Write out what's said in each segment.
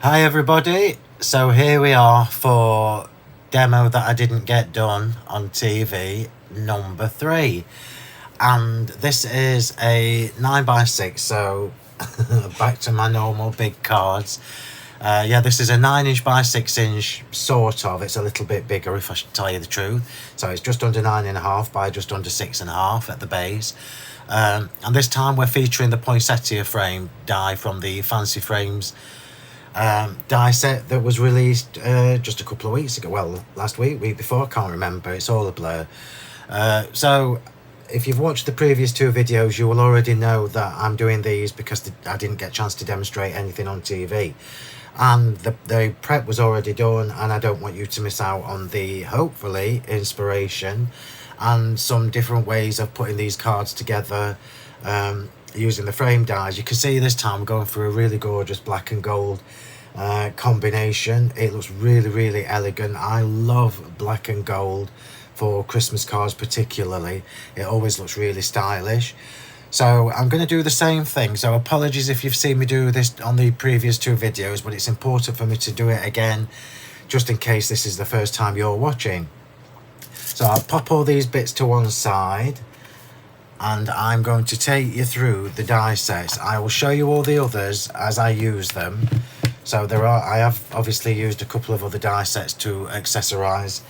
Hi everybody, so here we are for demo that I didn't get done on TV, number 3. And this is a 9x6, so back to my normal big cards. Yeah, this is a 9" by 6" sort of. It's a little bit bigger if I should tell you the truth. So it's just under 9.5 by just under 6.5 at the base. And this time we're featuring the Poinsettia Frame die from the Fancy Frames die set that was released just a couple of weeks ago. Well, last week before, I can't remember. It's all a blur. So if you've watched the previous 2 videos, you will already know that I'm doing these because I didn't get a chance to demonstrate anything on TV. And the prep was already done, and I don't want you to miss out on the, hopefully, inspiration and some different ways of putting these cards together using the frame dies. You can see this time we're going for a really gorgeous black and gold combination. It looks really elegant. I love black and gold for Christmas cards particularly. It always looks really stylish. So I'm going to do the same thing. So apologies if you've seen me do this on the previous 2 videos, but it's important for me to do it again just in case this is the first time you're watching. So I'll pop all these bits to one side, and I'm going to take you through the die sets. I will show you all the others as I use them. So I have obviously used a couple of other die sets to accessorize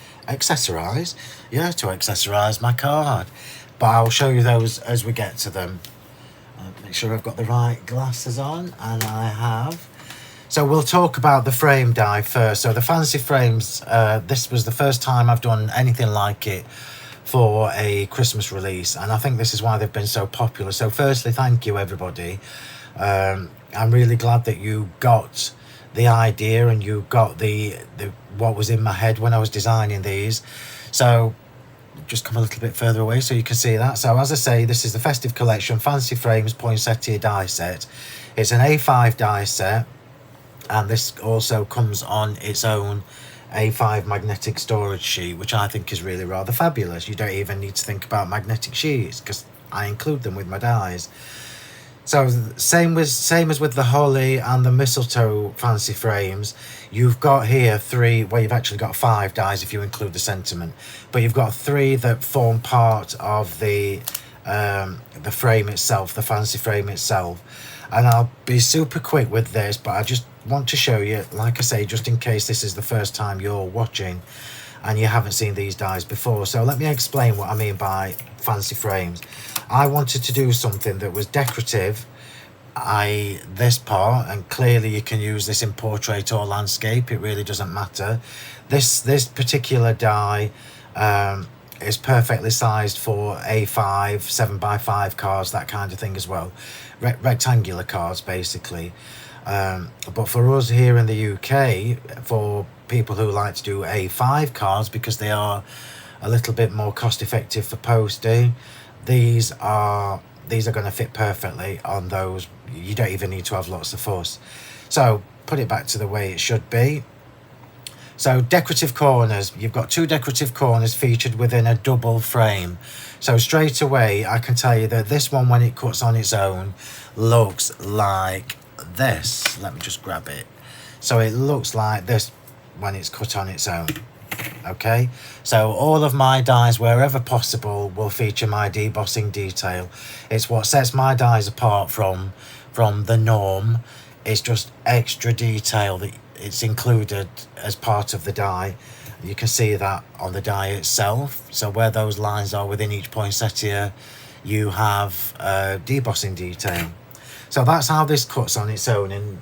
my card. But I'll show you those as we get to them. Make sure I've got the right glasses on, and I have. So we'll talk about the frame die first. So the Fancy Frames, this was the first time I've done anything like it for a Christmas release, and I think this is why they've been so popular. So firstly, thank you everybody. I'm really glad that you got the idea and you got the what was in my head when I was designing these. So just come a little bit further away so you can see that. So as I say, this is the Festive Collection Fancy Frames Poinsettia die set. It's an A5 die set, and this also comes on its own A5 magnetic storage sheet, which I think is really rather fabulous. You don't even need to think about magnetic sheets because I include them with my dies. So same as with the holly and the mistletoe Fancy Frames, you've got here 3, well, you've actually got 5 dies if you include the sentiment, but you've got 3 that form part of the frame itself, the Fancy Frame itself. And I'll be super quick with this, but I just want to show you, like I say, just in case this is the first time you're watching and you haven't seen these dies before. So let me explain what I mean by Fancy Frames. I wanted to do something that was decorative, this part, and clearly you can use this in portrait or landscape, it really doesn't matter. This particular die is perfectly sized for A5, 7x5 cards, that kind of thing as well. Rectangular cards basically. But for us here in the UK, for people who like to do A5 cards because they are a little bit more cost effective for posting, these are going to fit perfectly on those. You don't even need to have lots of fuss. So put it back to the way it should be. So decorative corners, you've got 2 decorative corners featured within a double frame. So straight away I can tell you that this one, when it cuts on its own, looks like this. Let me just grab it. So it looks like this when it's cut on its own. Okay, so all of my dies, wherever possible, will feature my debossing detail. It's what sets my dies apart from the norm. It's just extra detail that it's included as part of the die. You can see that on the die itself. So where those lines are within each poinsettia, you have debossing detail. So that's how this cuts on its own. And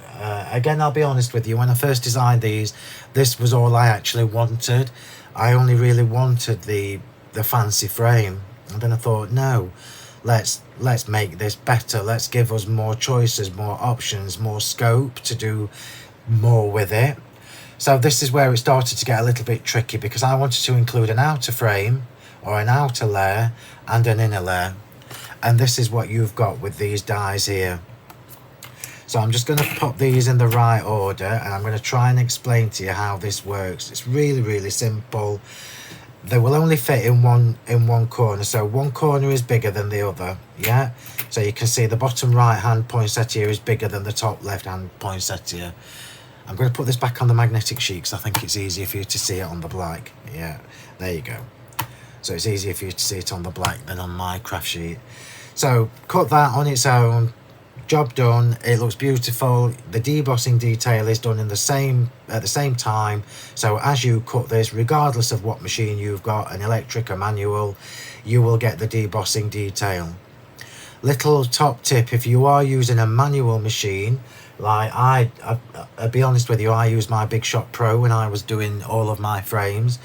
again, I'll be honest with you, when I first designed these, this was all I actually wanted. I only really wanted the Fancy Frame, and then I thought, no, let's make this better. Let's give us more choices, more options, more scope to do more with it. So this is where it started to get a little bit tricky, because I wanted to include an outer frame or an outer layer and an inner layer, and this is what you've got with these dies here. So I'm just going to pop these in the right order, and I'm going to try and explain to you how this works. It's really simple. They will only fit in one corner, so one corner is bigger than the other. Yeah, so you can see the bottom right hand poinsettia is bigger than the top left hand poinsettia. I'm going to put this back on the magnetic sheet because I think it's easier for you to see it on the black. Yeah, there you go. So it's easier for you to see it on the black than on my craft sheet. So cut that on its own. Job done. It looks beautiful. The debossing detail is done in the same at the same time. So as you cut this, regardless of what machine you've got, an electric or manual, you will get the debossing detail. Little top tip: if you are using a manual machine, like I'll be honest with you, I used my Big Shot Pro when I was doing all of my frames,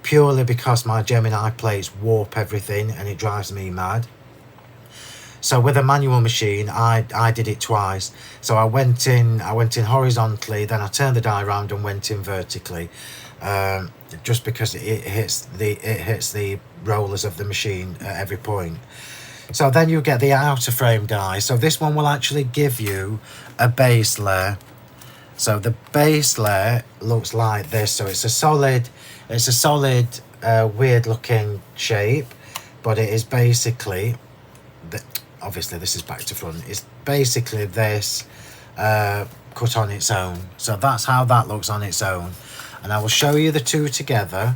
purely because my Gemini plates warp everything and it drives me mad. So with a manual machine, I did it twice. So I went in horizontally, then I turned the die around and went in vertically, just because it hits the rollers of the machine at every point. So then you get the outer frame die. So this one will actually give you a base layer. So the base layer looks like this. So it's a solid, weird looking shape, but it is basically, obviously this is back to front, it's basically this cut on its own. So that's how that looks on its own. And I will show you the two together.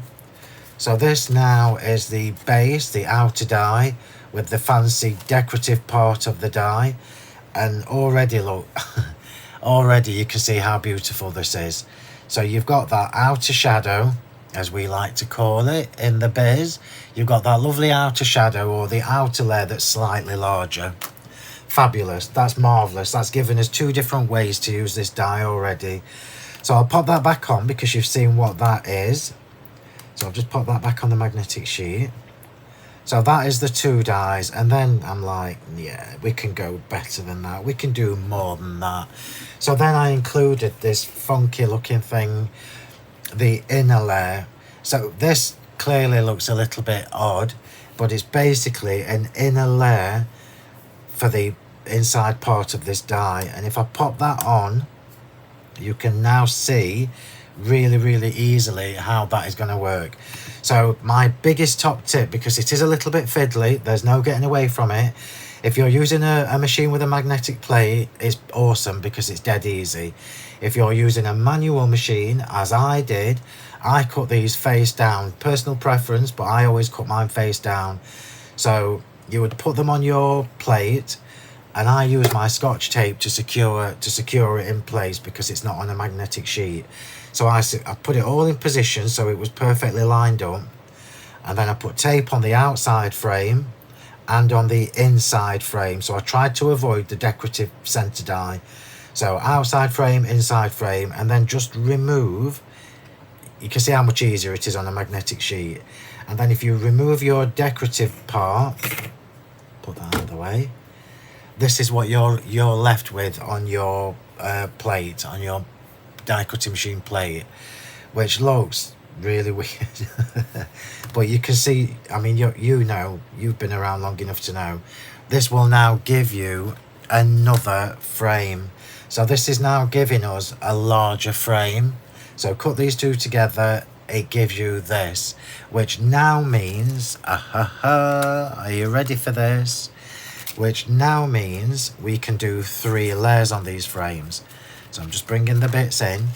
So this now is the base, the outer die, with the fancy decorative part of the die. And already look, already you can see how beautiful this is. So you've got that outer shadow, as we like to call it in the biz. You've got that lovely outer shadow, or the outer layer that's slightly larger. Fabulous. That's marvellous. That's given us two different ways to use this die already. So I'll pop that back on because you've seen what that is. So I'll just pop that back on the magnetic sheet. So that is the two dies, and then I'm like, yeah, we can go better than that. We can do more than that. So then I included this funky looking thing, the inner layer. So this clearly looks a little bit odd, but it's basically an inner layer for the inside part of this die. And if I pop that on, you can now see really easily how that is going to work. So my biggest top tip, because it is a little bit fiddly, there's no getting away from it. If you're using a machine with a magnetic plate, it's awesome because it's dead easy. If you're using a manual machine, as I did, I cut these face down. Personal preference, but I always cut mine face down. So you would put them on your plate, and I use my Scotch tape to secure it in place because it's not on a magnetic sheet. So I put it all in position so it was perfectly lined up, and then I put tape on the outside frame and on the inside frame. So I tried to avoid the decorative center die. So outside frame, inside frame, and then just remove. You can see how much easier it is on a magnetic sheet. And then if you remove your decorative part, put that out of the way, this is what you're left with on your plate, on your die cutting machine plate, which looks really weird. But you can see, I mean, you know, you've been around long enough to know, this will now give you another frame. So this is now giving us a larger frame. So cut these two together, it gives you this, which now means, are you ready for this? Which now means we can do 3 layers on these frames. So I'm just bringing the bits in.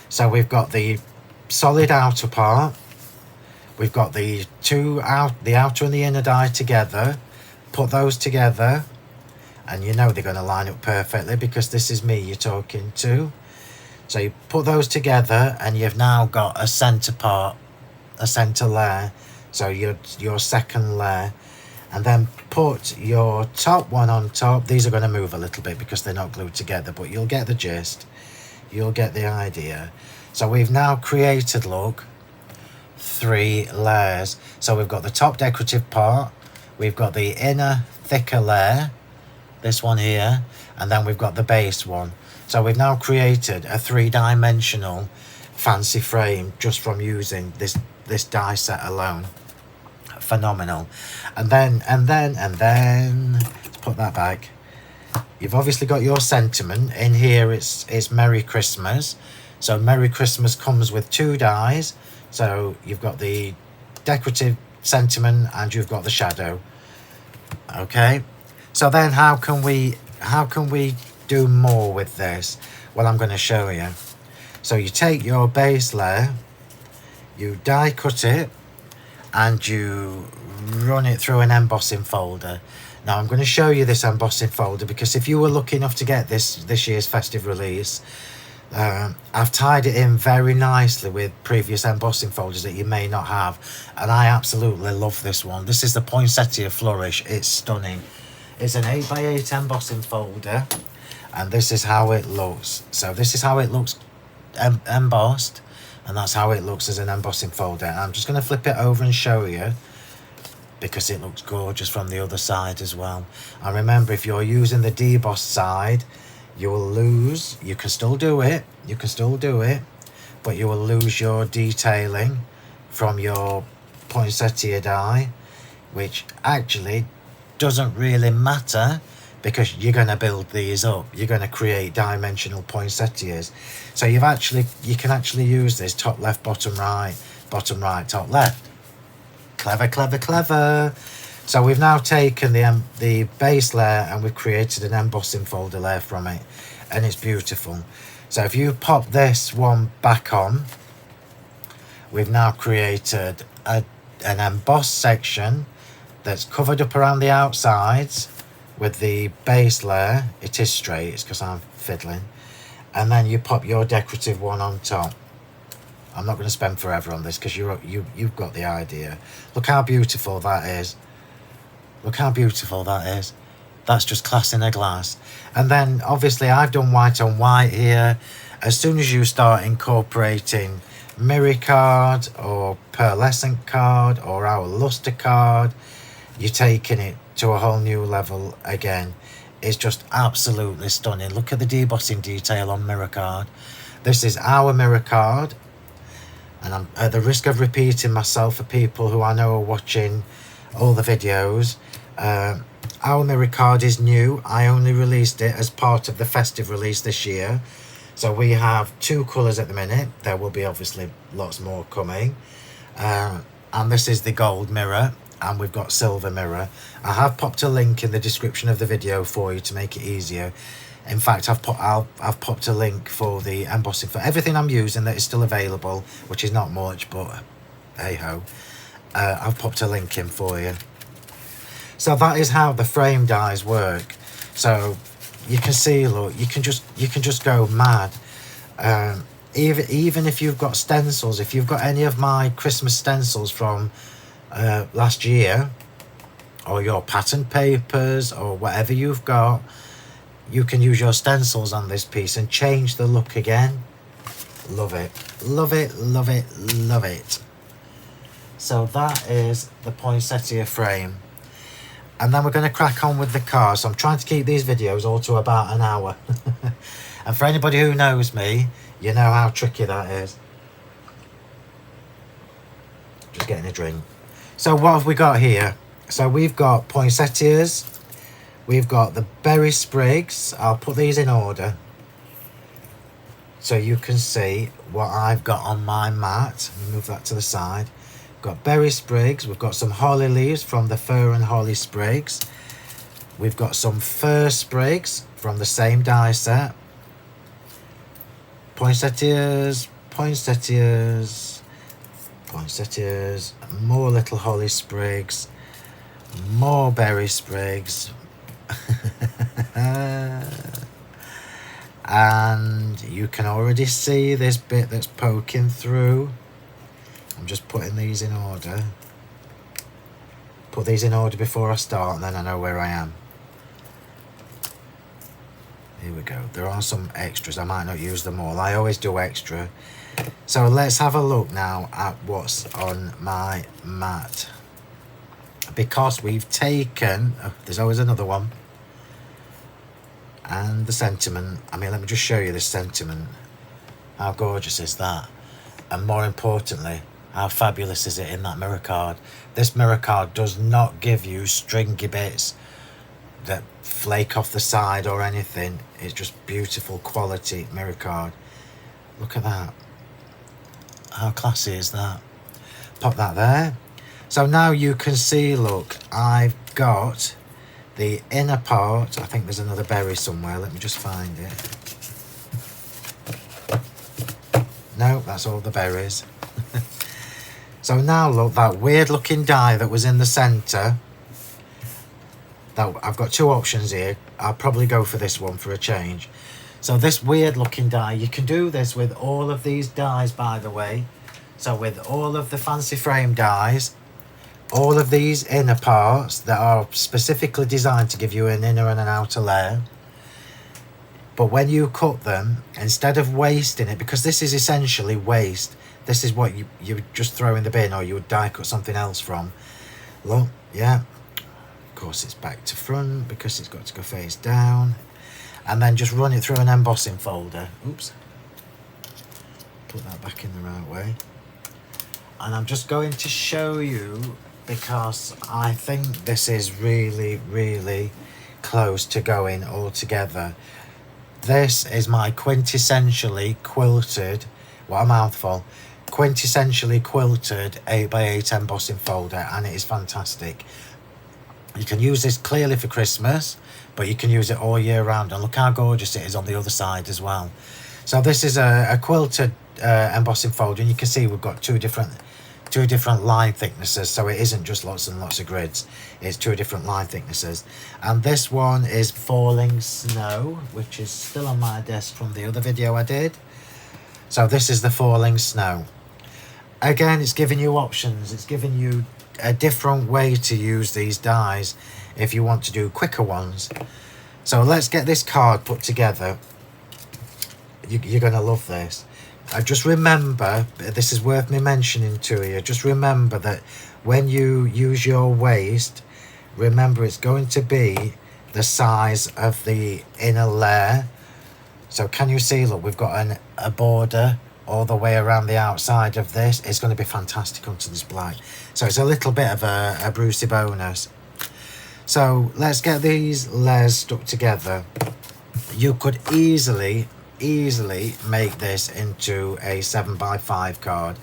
So we've got the solid outer part. We've got the the outer and the inner die together. Put those together, and you know they're going to line up perfectly because this is me you're talking to. So you put those together, and you've now got a center part, a center layer. So your second layer. And then put your top one on top. These are going to move a little bit because they're not glued together, but you'll get the gist. You'll get the idea. So we've now created, look, 3 layers. So we've got the top decorative part. We've got the inner thicker layer, this one here. And then we've got the base one. So we've now created a 3-dimensional fancy frame just from using this die set alone. Phenomenal. And then let's put that back. You've obviously got your sentiment in here. It's Merry Christmas. So Merry Christmas comes with 2 dies. So you've got the decorative sentiment and you've got the shadow. Okay, so then how can we do more with this? Well, I'm going to show you. So you take your base layer, you die cut it, and you run it through an embossing folder. Now I'm going to show you this embossing folder because if you were lucky enough to get this year's festive release, I've tied it in very nicely with previous embossing folders that you may not have, and I absolutely love this one. This is the Poinsettia Flourish. It's stunning. It's an 8x8 embossing folder, and this is how it looks. So this is how it looks embossed, and that's how it looks as an embossing folder. And I'm just going to flip it over and show you because it looks gorgeous from the other side as well. And remember, if you're using the debossed side, you will lose, you can still do it, but you will lose your detailing from your poinsettia die, which actually doesn't really matter because you're going to build these up. You're going to create dimensional poinsettias. So you can actually use this top left, bottom right, top left. Clever, clever, clever. So we've now taken the base layer and we've created an embossing folder layer from it, and it's beautiful. So if you pop this one back on, we've now created an embossed section that's covered up around the outsides with the base layer. It is straight, it's because I'm fiddling. And then you pop your decorative one on top. I'm not going to spend forever on this because you've got the idea. Look how beautiful that is. Look how beautiful that is. That's just class in a glass. And then obviously I've done white on white here. As soon as you start incorporating mirror card or pearlescent card or our luster card, you're taking it to a whole new level again. It's just absolutely stunning. Look at the debossing detail on mirror card. This is our mirror card, and I'm at the risk of repeating myself for people who I know are watching all the videos. Our mirror card is new. I only released it as part of the festive release this year. So we have 2 colours at the minute. There will be obviously lots more coming. And this is the gold mirror, and we've got silver mirror. I have popped a link in the description of the video for you to make it easier. In fact, I've popped a link for the embossing for everything I'm using that is still available, which is not much, but hey ho. I've popped a link in for you. So that is how the frame dies work. So you can see, look, you can just go mad. Even if you've got stencils, if you've got any of my Christmas stencils from last year, or your pattern papers or whatever you've got, you can use your stencils on this piece and change the look again. Love it, love it, love it, love it. So that is the poinsettia frame. And then we're going to crack on with the car. So I'm trying to keep these videos all to about an hour. And for anybody who knows me, you know how tricky that is. Just getting a drink. So what have we got here? So we've got poinsettias. We've got the berry sprigs. I'll put these in order so you can see what I've got on my mat. Move that to the side. We've got berry sprigs. We've got some holly leaves from the fir and holly sprigs. We've got some fir sprigs from the same die set. Poinsettias, poinsettias, poinsettias, more little holly sprigs, more berry sprigs. And you can already see this bit that's poking through. I'm just putting these in order. Put these in order before I start, and then I know where I am. Here we go. There are some extras. I might not use them all. I always do extra. So let's have a look now at what's on my mat. Because we've taken... Oh, there's always another one. And the sentiment. I mean, let me just show you this sentiment. How gorgeous is that? And more importantly, how fabulous is it in that mirror card? This mirror card does not give you stringy bits that flake off the side or anything. It's just beautiful quality mirror card. Look at that. How classy is that? Pop that there. So now you can see, look, I've got the inner part. I think there's another berry somewhere. Let me just find it. No, that's all the berries. So now look, that weird looking die that was in the centre, that I've got two options here. I'll probably go for this one for a change. So this weird looking die, you can do this with all of these dies, by the way. So with all of the fancy frame dies, all of these inner parts that are specifically designed to give you an inner and an outer layer. But when you cut them, instead of wasting it, because this is essentially waste, this is what you would just throw in the bin, or you would die cut something else from. Look, yeah. Of course it's back to front because it's got to go face down. And then just run it through an embossing folder. Oops. Put that back in the right way. And I'm just going to show you, because I think this is really, really close to going all together. This is my quintessentially quilted, what a mouthful, quintessentially quilted 8x8 embossing folder, and it is fantastic. You can use this clearly for Christmas, but you can use it all year round, and look how gorgeous it is on the other side as well. So this is a quilted embossing folder, and you can see we've got two different line thicknesses, so it isn't just lots and lots of grids, it's two different line thicknesses. And this one is Falling Snow, which is still on my desk from the other video I did. So this is the Falling Snow. Again, it's giving you options, it's giving you a different way to use these dies if you want to do quicker ones. So let's get this card put together. You're going to love this. Just remember, this is worth me mentioning to you, just remember that when you use your waist, remember it's going to be the size of the inner layer. So can you see, look, we've got a border all the way around the outside of this. It's going to be fantastic onto this black. So it's a little bit of a Brucey bonus. So let's get these layers stuck together. You could easily make this into a 7x5 card.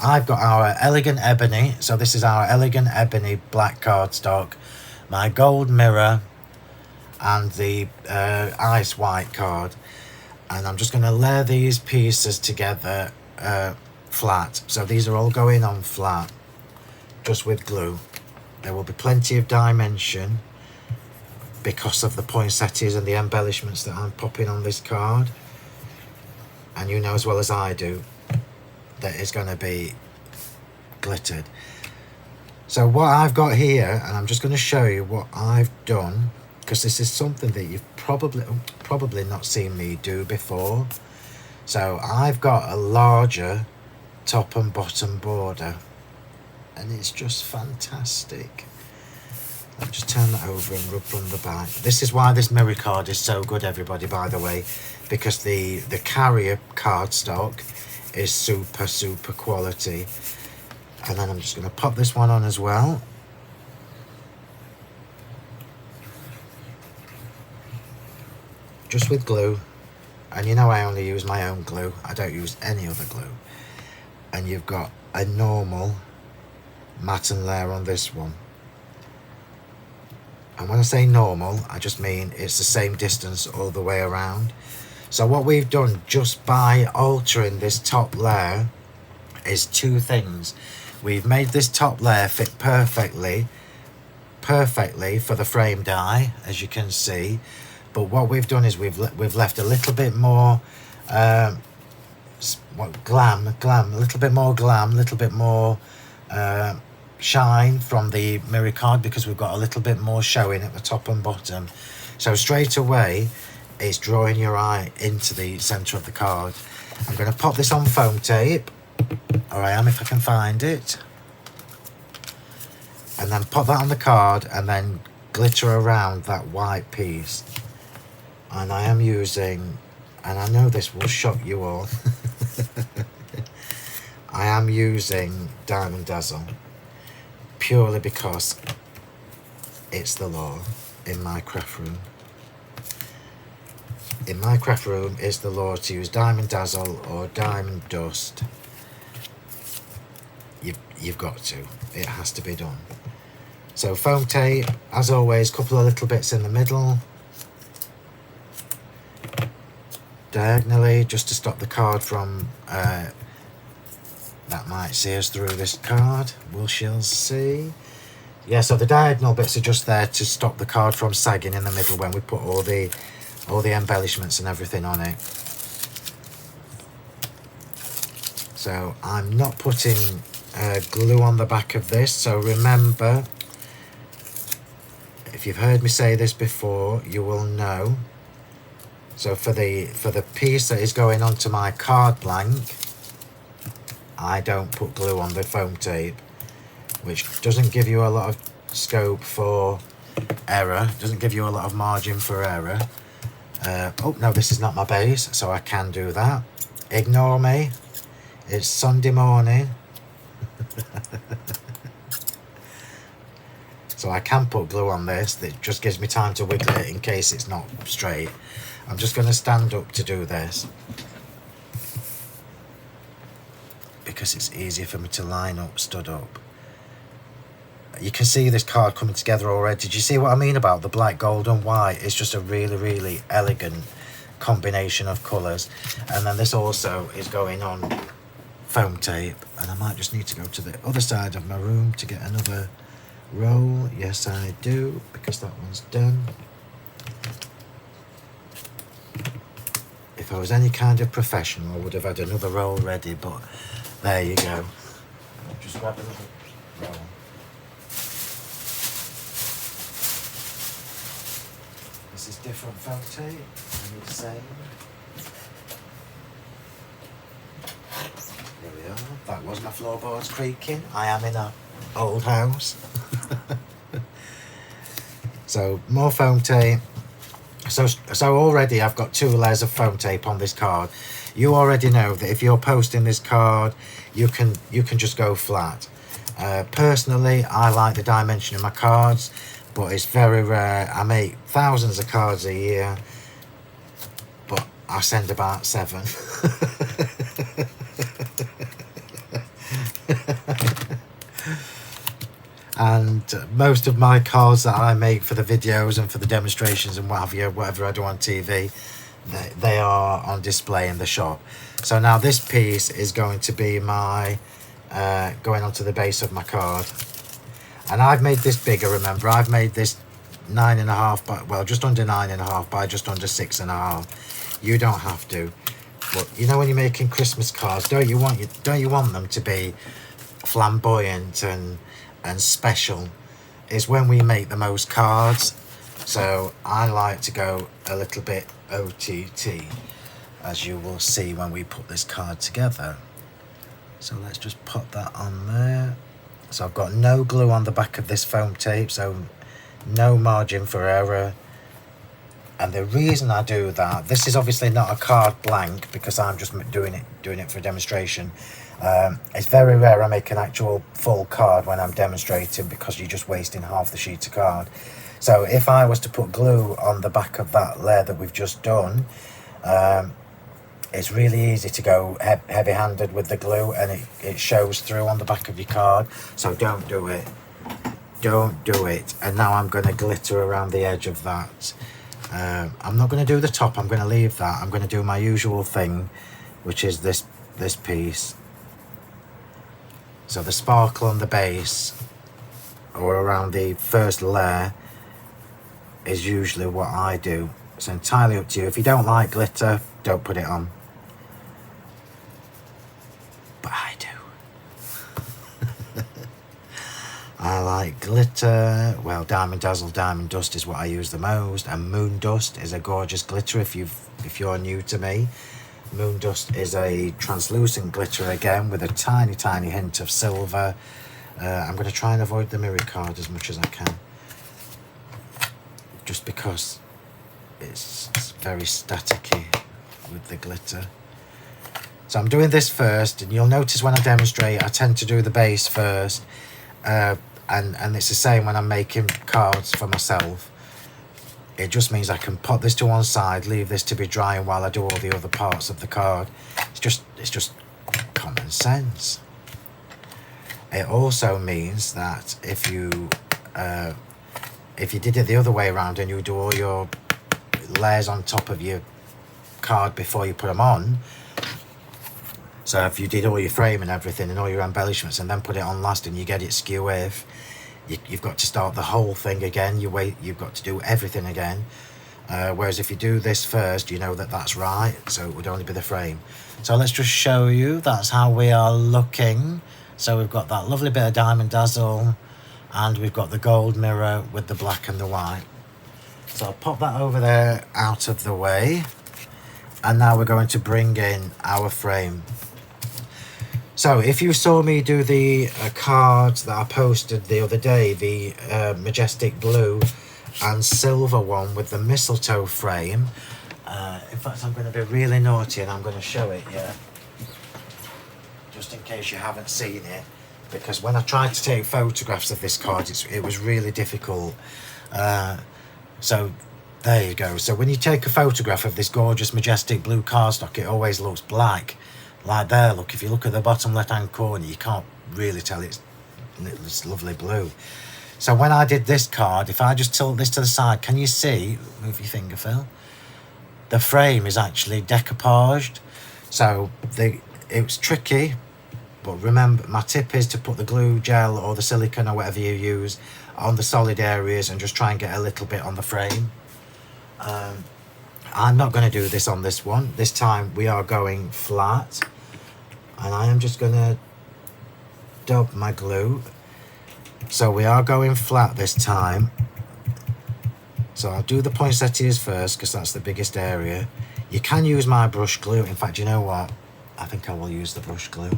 I've got our Elegant Ebony, so this is our Elegant Ebony black cardstock, my gold mirror, and the ice white card. And I'm just going to layer these pieces together flat. So these are all going on flat, just with glue. There will be plenty of dimension because of the poinsettias and the embellishments that I'm popping on this card. And you know as well as I do that it's going to be glittered. So what I've got here, and I'm just going to show you what I've done, because this is something that you've probably not seen me do before. So I've got a larger top and bottom border, and it's just fantastic. I'll just turn that over and rub from the back. This is why this mirror card is so good, everybody, by the way, because the carrier cardstock is super quality. And then I'm just going to pop this one on as well. Just with glue. And you know I only use my own glue. I don't use any other glue. And you've got a normal matten layer on this one. And when I say normal, I just mean it's the same distance all the way around. So what we've done just by altering this top layer is two things. We've made this top layer fit perfectly for the frame die, as you can see. But what we've done is we've left a little bit more glam, a little bit more glam, a little bit more shine from the mirror card, because we've got a little bit more showing at the top and bottom. So straight away it's drawing your eye into the center of the card. I'm going to pop this on foam tape, or I am if I can find it, and then pop that on the card and then glitter around that white piece. And I am using, and I know this will shock you all, I am using Diamond Dazzle, purely because it's the law in my craft room. In my craft room, it's the law to use Diamond Dazzle or Diamond Dust. You've got to. It has to be done. So foam tape, as always, couple of little bits in the middle. diagonally just to stop the card from that might see us through this card. We shall see. Yeah, so the diagonal bits are just there to stop the card from sagging in the middle when we put all the embellishments and everything on it. So I'm not putting glue on the back of this, so remember, if you've heard me say this before, you will know. So for the piece that is going onto my card blank, I don't put glue on the foam tape, which doesn't give you a lot of scope for error, doesn't give you a lot of margin for error. Oh no, this is not my base, so I can do that. Ignore me. It's Sunday morning. So I can put glue on this. That just gives me time to wiggle it in case it's not straight. I'm just going to stand up to do this, because it's easier for me to line up stood up. You can see this card coming together already. Did you see what I mean about the black, gold and white? It's just a really, really elegant combination of colours. And then this also is going on foam tape, and I might just need to go to the other side of my room to get another roll. Yes, I do, because that one's done. If I was any kind of professional, I would have had another roll ready, but there you go. Just grab another roll. This is different foam tape, only the same. There we are. That was my floorboards creaking. I am in an old house. So more foam tape. So already I've got 2 layers of foam tape on this card. You already know that if you're posting this card, you can just go flat. Personally, I like the dimension of my cards, but it's very rare. I make thousands of cards a year, but I send about 7. And most of my cards that I make for the videos and for the demonstrations and what have you, whatever I do on TV, they are on display in the shop. So now this piece is going to be my going onto the base of my card, and I've made this bigger. Remember, I've made this 9.5 by, well, just under 9.5 by just under 6.5. You don't have to, but you know, when you're making Christmas cards, don't you want them to be flamboyant and special? Is when we make the most cards. So I like to go a little bit OTT, as you will see when we put this card together. So let's just put that on there. So I've got no glue on the back of this foam tape, so no margin for error. And the reason I do that, this is obviously not a card blank because I'm just doing it for a demonstration. It's very rare I make an actual full card when I'm demonstrating, because you're just wasting half the sheet of card. So if I was to put glue on the back of that layer that we've just done, it's really easy to go heavy-handed with the glue, and it shows through on the back of your card. So don't do it. Don't do it. And now I'm going to glitter around the edge of that. I'm not going to do the top. I'm going to leave that. I'm going to do my usual thing, which is this piece. So the sparkle on the base, or around the first layer, is usually what I do. It's entirely up to you. If you don't like glitter, don't put it on. But I do. I like glitter. Well, Diamond Dazzle, Diamond Dust is what I use the most, and Moon Dust is a gorgeous glitter. If you're new to me, Moon Dust is a translucent glitter again with a tiny hint of silver. I'm going to try and avoid the mirror card as much as I can, just because it's very staticky with the glitter. So I'm doing this first, and you'll notice when I demonstrate I tend to do the base first, and it's the same when I'm making cards for myself. It just means I can put this to one side, leave this to be drying while I do all the other parts of the card. It's just common sense. It also means that if you did it the other way around and you do all your layers on top of your card before you put them on. So if you did all your frame and everything and all your embellishments and then put it on last and you get it skew with, you've got to start the whole thing again. You've got to do everything again. Whereas if you do this first, you know that that's right, so it would only be the frame. So let's just show you, that's how we are looking. So we've got that lovely bit of diamond dazzle, and we've got the gold mirror with the black and the white. So I'll pop that over there out of the way, and now we're going to bring in our frame. So if you saw me do the cards that I posted the other day, the majestic blue and silver one with the mistletoe frame, in fact I'm going to be really naughty and I'm going to show it, yeah, just in case you haven't seen it, because when I tried to take photographs of this card it was really difficult. So there you go. So when you take a photograph of this gorgeous majestic blue cardstock, it always looks black. Like there, look, if you look at the bottom left hand corner, you can't really tell it's lovely blue. So when I did this card, if I just tilt this to the side, can you see, move your finger, Phil, the frame is actually decoupaged. So it's tricky, but remember, my tip is to put the glue gel or the silicone or whatever you use on the solid areas and just try and get a little bit on the frame. I'm not going to do this on this one. This time we are going flat, and I am just going to dab my glue. So we are going flat this time. So I'll do the poinsettias first because that's the biggest area. You can use my brush glue. In fact, you know what? I think I will use the brush glue.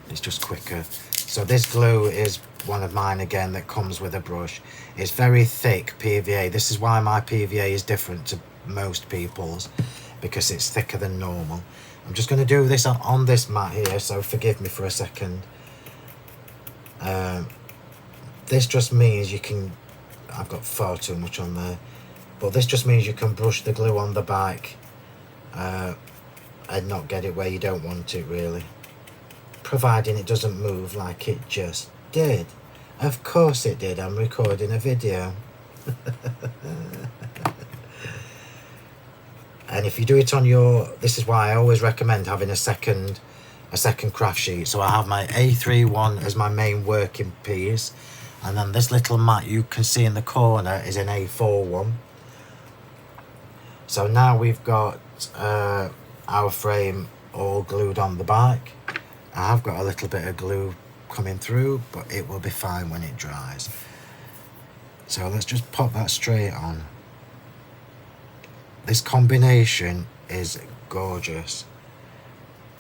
It's just quicker. So this glue is one of mine again that comes with a brush. It's very thick PVA. This is why my PVA is different to most people's, because it's thicker than normal. I'm just going to do this on this mat here, so forgive me for a second. This just means you can, I've got far too much on there, but this just means you can brush the glue on the back and not get it where you don't want it, really, providing it doesn't move like it just did. Of course it did, I'm recording a video. And if you do it on your, this is why I always recommend having a second craft sheet. So I have my A3 one as my main working piece, and then this little mat you can see in the corner is an A4 one. So now we've got our frame all glued on the back. I have got a little bit of glue coming through, but it will be fine when it dries. So let's just pop that straight on. This combination is gorgeous.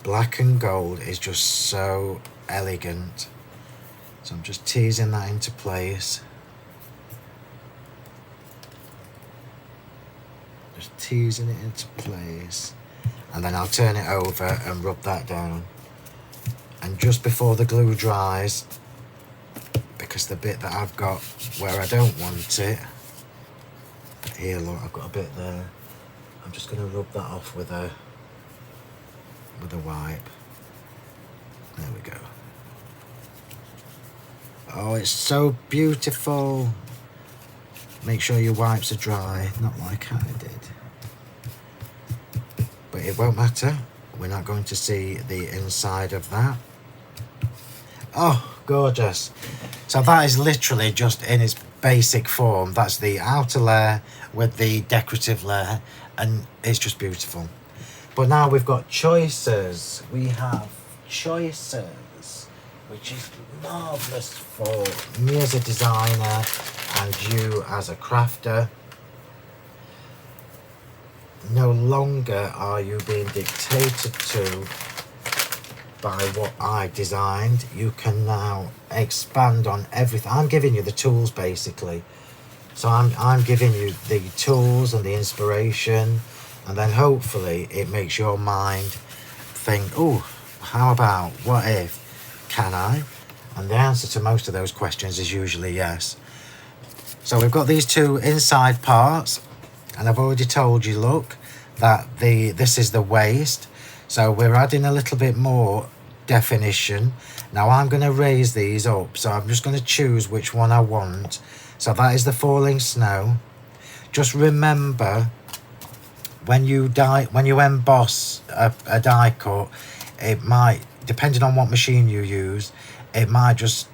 Black and gold is just so elegant. So I'm just teasing that into place. Just teasing it into place. And then I'll turn it over and rub that down. And just before the glue dries, because the bit that I've got where I don't want it, here look, I've got a bit there. I'm just going to rub that off with a wipe. There we go. Oh, it's so beautiful. Make sure your wipes are dry, not like I did. But it won't matter. We're not going to see the inside of that. Oh, gorgeous. So that is literally just in its basic form. That's the outer layer with the decorative layer, and it's just beautiful. But now we've got choices. We have choices, which is marvellous for me as a designer and you as a crafter. No longer are you being dictated to by what I designed. You can now expand on everything. I'm giving you the tools basically. So I'm giving you the tools and the inspiration, and then hopefully it makes your mind think, oh, how about, what if, can I? And the answer to most of those questions is usually yes. So we've got these two inside parts, and I've already told you, look, that this is the waist. So we're adding a little bit more definition. Now I'm going to raise these up, so I'm just going to choose which one I want. So that is the falling snow. Just remember when you emboss a die cut, it might, depending on what machine you use, it might just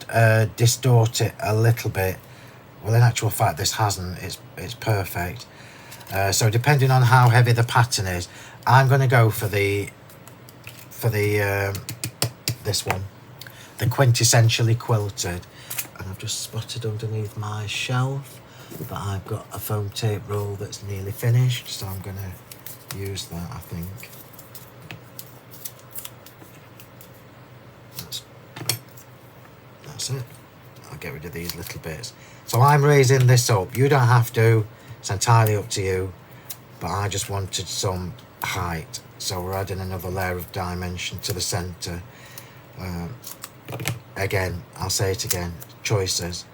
distort it a little bit. Well, in actual fact, this hasn't. It's perfect. So depending on how heavy the pattern is, I'm going to go for the this one, the Quintessentially Quilted. And I've just spotted underneath my shelf that I've got a foam tape roll that's nearly finished, so I'm going to use that, I think. That's it. I'll get rid of these little bits. So I'm raising this up. You don't have to. It's entirely up to you. But I just wanted some height. So we're adding another layer of dimension to the centre. Again, I'll say it again. Choices.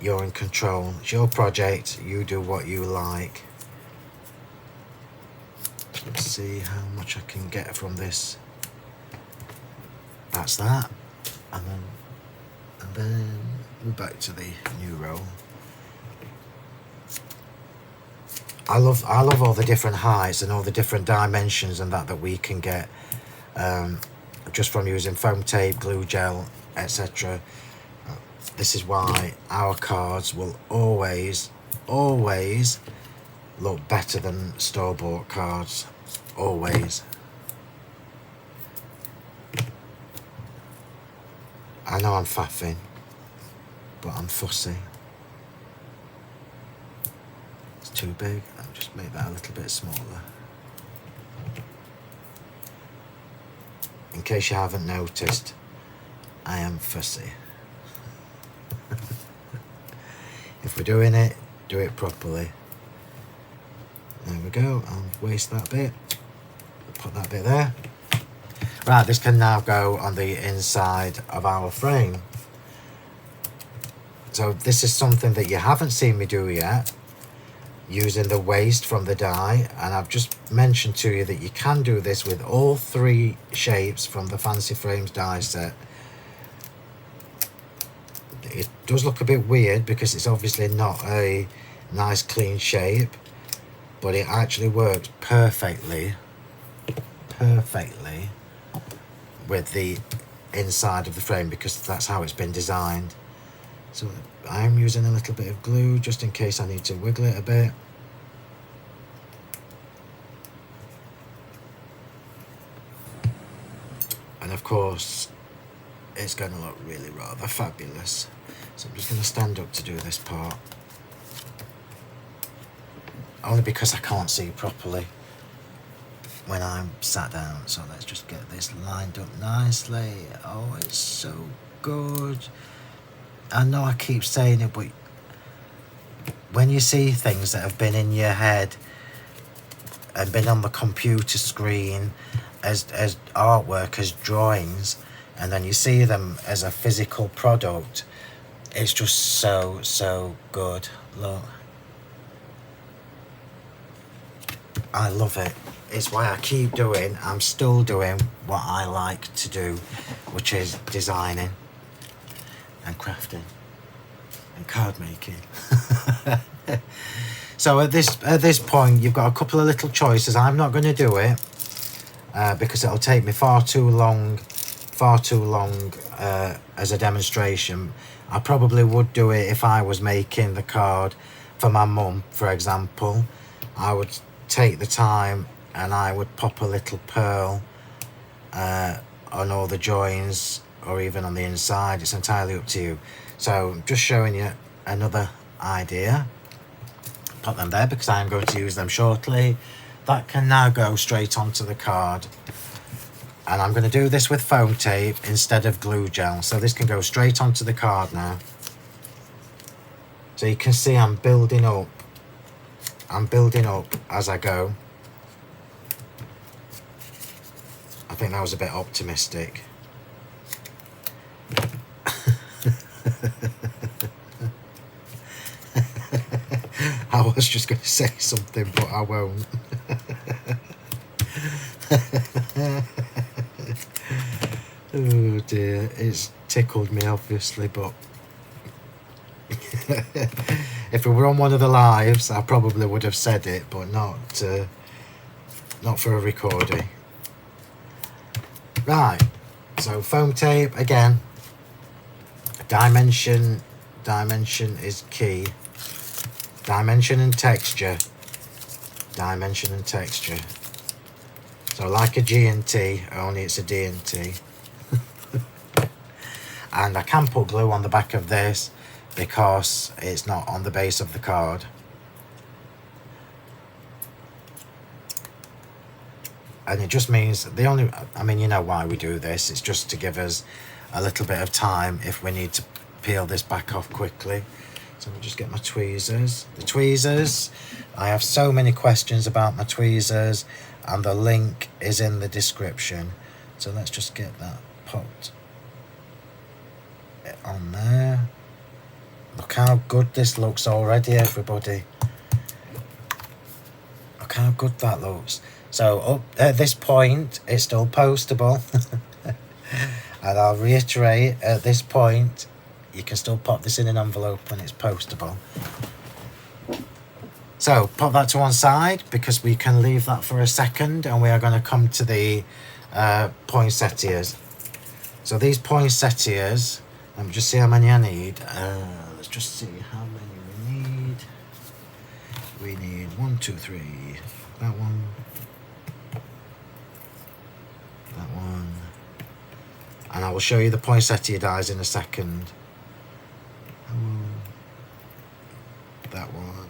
You're in control. It's your project. You do what you like. Let's see how much I can get from this. That's that. And then we're back to the new roll. I love all the different heights and all the different dimensions and that we can get just from using foam tape, glue gel, etc. This is why our cards will always look better than store-bought cards. Always. I know I'm faffing, but I'm fussy. It's too big. I'll just make that a little bit smaller. In case you haven't noticed, I am fussy. If we're doing it, do it properly. There we go. I'll waste that bit. Put that bit there. Right, this can now go on the inside of our frame. So this is something that you haven't seen me do yet, using the waste from the die, and I've just mentioned to you that you can do this with all 3 shapes from the Fancy Frames die set. It does look a bit weird because it's obviously not a nice clean shape, but it actually works perfectly with the inside of the frame because that's how it's been designed. So I'm using a little bit of glue just in case I need to wiggle it a bit. And of course it's going to look really rather fabulous. So I'm just going to stand up to do this part. Only because I can't see properly when I'm sat down. So let's just get this lined up nicely. Oh, it's so good. I know I keep saying it, but when you see things that have been in your head and been on the computer screen as artwork, as drawings, and then you see them as a physical product, it's just so good. Look, I love it. It's why I keep doing, I'm still doing what I like to do, which is designing and crafting and card making. So at this point you've got a couple of little choices. I'm not going to do it because it'll take me far too long as a demonstration. I probably would do it if I was making the card for my mum, for example. I would take the time and I would pop a little pearl on all the joins or even on the inside. It's entirely up to you. So I'm just showing you another idea. Put them there because I am going to use them shortly. That can now go straight onto the card. And I'm going to do this with foam tape instead of glue gel. So this can go straight onto the card now. So you can see I'm building up. I'm building up as I go. I think that was a bit optimistic. I was just going to say something, but I won't. Oh dear, it's tickled me obviously, but If we were on one of the lives, I probably would have said it, but not for a recording. Right, so foam tape again. Dimension is key. Dimension and texture. Dimension and texture. So like a G&T, only it's a D&T. And I can put glue on the back of this because it's not on the base of the card. And it just means I mean, you know why we do this. It's just to give us a little bit of time if we need to peel this back off quickly. So I'll just get my tweezers. The tweezers, I have so many questions about my tweezers, and the link is in the description. So let's just get that popped on there. Look how good this looks already, everybody. Look how good that looks. So up at this point, it's still postable. And I'll reiterate, at this point, you can still pop this in an envelope when it's postable. So pop that to one side because we can leave that for a second, and we are going to come to the poinsettias. So these poinsettias, let me just see how many I need. Let's just see how many we need. We need 1, 2, 3. That one. That one. And I will show you the poinsettia dies in a second. That one.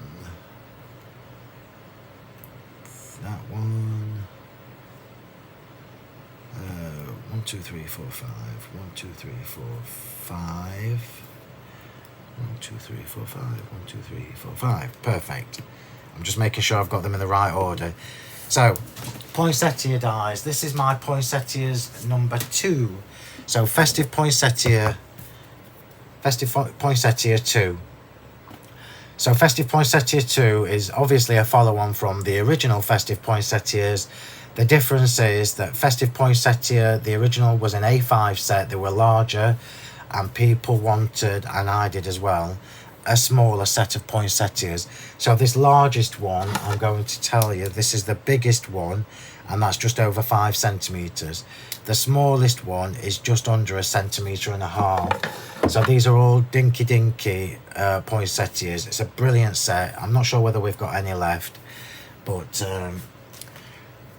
That one. 1, 2, 3, 4, 5. 1, 2, 3, 4, 5. 1, 2, 3, 4, 5. 1, 2, 3, 4, 5. Perfect. I'm just making sure I've got them in the right order. So, poinsettia dies. This is my poinsettias number 2. So, Festive Poinsettia 2. So Festive Poinsettia 2 is obviously a follow-on from the original Festive Poinsettias. The difference is that Festive Poinsettia, the original, was an A5 set. They were larger, and people wanted, and I did as well, a smaller set of poinsettias. So this largest one, I'm going to tell you, this is the biggest one, and that's just over 5 centimetres. The smallest one is just under 1.5 centimetres. So these are all dinky poinsettias. It's a brilliant set. I'm not sure whether we've got any left, but